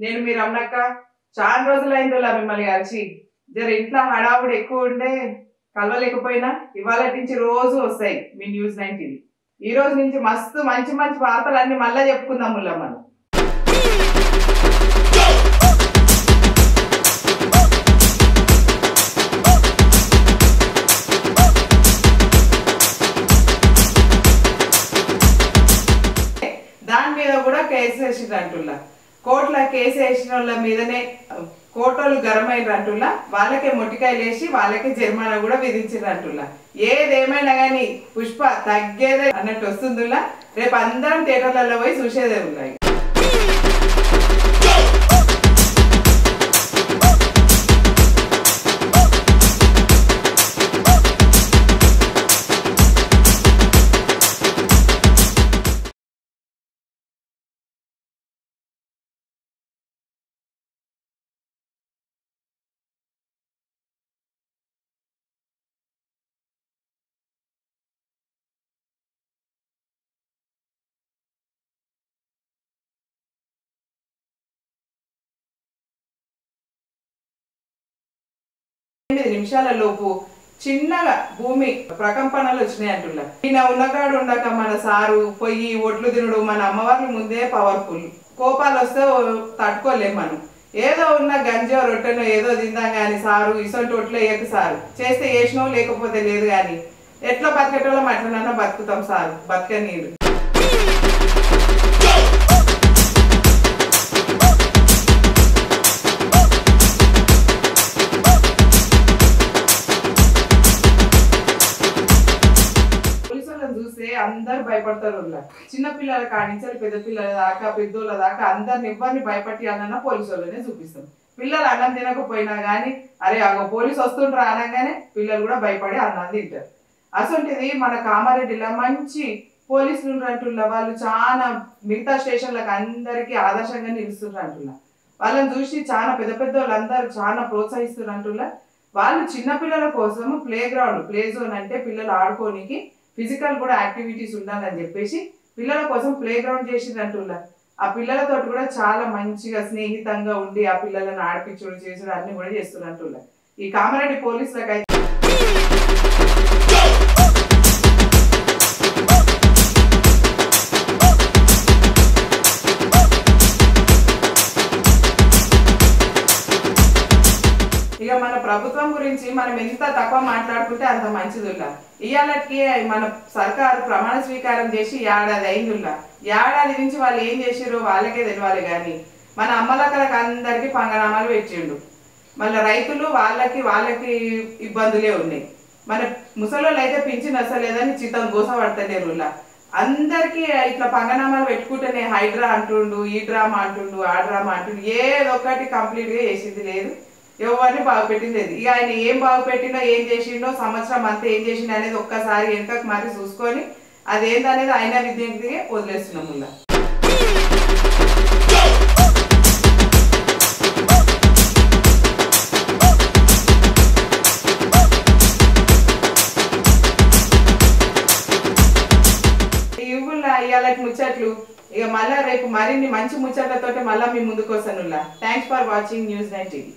నేను మీ రమణక్క చాలా రోజులైందిలా మిమ్మల్ని కలిసి. జర ఇంట్లో హడావుడు ఎక్కువ ఉండే కలవలేకపోయినా ఇవాళ నుంచి రోజు వస్తాయి మీ న్యూస్9 టీవీ. ఈ రోజు నుంచి మస్తు మంచి మంచి వార్తలన్నీ మళ్ళా చెప్పుకుందాం ముల్లా మనం. దాని మీద కూడా కేసు వేసిండ్రంటుల్లా. కోర్టుల కేసు వేసిన వాళ్ళ మీదనే కోర్టులు గరమైనట్టుల్లా, వాళ్ళకే మొట్టికాయలు వేసి వాళ్ళకే జరిమానా కూడా విధించినట్టుల్లా. ఏదేమైనా కానీ పుష్ప తగ్గేదే అన్నట్టు వస్తుందిలా. రేపు అందరం థియేటర్లలో పోయి చూసేదే ఉన్నాయి. నిమిషాల లోపు చిన్నగా భూమి ప్రకంపనలు వచ్చినాయి అంటున్నా. ఈయన ఉన్నకాడు ఉండక మన సారు పొయ్యి ఒట్లు తినడు, మన అమ్మవార్ల ముందే పవర్ఫుల్. కోపాలు వస్తే తట్టుకోలేం మనం. ఏదో ఉన్న గంజో రొట్టెనో ఏదో తిందాం కానీ సారు ఇసొంటి ఒట్లు వేయక సారు చేస్తే వేసినో లేకపోతే లేదు. కానీ ఎట్లా బతికేటోళ్ళం అట్లనన్నా బతుకుతాం సారు, బతకనీరు. చూస్తే అందరు భయపడతారు. చిన్న పిల్లల కానించాలి పెద్ద పిల్లల దాకా పెద్దోళ్ళ దాకా అందరిని ఎవరిని భయపట్టి అన్న పోలీసు వాళ్ళనే చూపిస్తాం. పిల్లలు అన్నం తినకపోయినా కానీ అరే అగో పోలీసు వస్తుండ్రా అనగానే పిల్లలు కూడా భయపడి అన్నం తింటారు. అసొంటిది మన కామారెడ్డిలో మంచి పోలీసులు ఉన్నట్టున్న వాళ్ళు చాలా మిగతా స్టేషన్లకు అందరికీ ఆదర్శంగా నిలుస్తున్నారు అంటున్నా. వాళ్ళని చూసి చాలా పెద్ద పెద్ద వాళ్ళందరూ చాలా ప్రోత్సహిస్తున్నట్టున్నా. వాళ్ళు చిన్నపిల్లల కోసం ప్లే జోన్ అంటే పిల్లలు ఆడుకోనికి ఫిజికల్ కూడా యాక్టివిటీస్ ఉండాలని చెప్పేసి పిల్లల కోసం ప్లే గ్రౌండ్ చేసినట్టులా. ఆ పిల్లలతో కూడా చాలా మంచిగా స్నేహితంగా ఉండి ఆ పిల్లలను ఆడిపించుడు చేసుడు అన్ని కూడా చేస్తున్నట్టులా. ఈ కామారెడ్డి పోలీసులకు అయితే ఇక మన ప్రభుత్వం గురించి మనం ఎంత తక్కువ మాట్లాడుకుంటే అంత మంచిదిల్లా. ఇవాళకి మన సర్కారు ప్రమాణ స్వీకారం చేసి ఏడాది అయిందిల్లా. ఏడాది నుంచి వాళ్ళు ఏం చేసారో వాళ్ళకే తెలియాలి. కానీ మన అమ్మలక్కలకు అందరికీ పంగనామాలు పెట్టిండు. మళ్ళీ రైతులు వాళ్ళకి ఇబ్బందులే ఉన్నాయి. మన ముసలోళ్ళు అయితే పింఛన్ వస్తలేదని చిత్తం గోసపడతలేరు. అందరికీ ఇట్లా పంగనామాలు పెట్టుకుంటేనే హైడ్రా అంటుండు, ఈ డ్రామా అంటుండు, ఆ డ్రామా అంటుండు. ఏదొక్కటి కంప్లీట్గా చేసింది లేదు, ఎవరిని బాగుపెట్టింది. ఇక ఆయన ఏం బాగుపెట్టిండో ఏం చేసిండో సంవత్సరం అంతా ఏం చేసిండో అనేది ఒక్కసారి వెనకకు మరి చూసుకొని అదేంటనేది ఆయన విద్యార్థికి వదిలేస్తున్నాము. ఇవాళకి ముచ్చట్లు. ఇక మళ్ళా రేపు మరిన్ని మంచి ముచ్చట్లతో మళ్ళీ మీ ముందుకు వస్తాను. Thanks for watching News nine TV.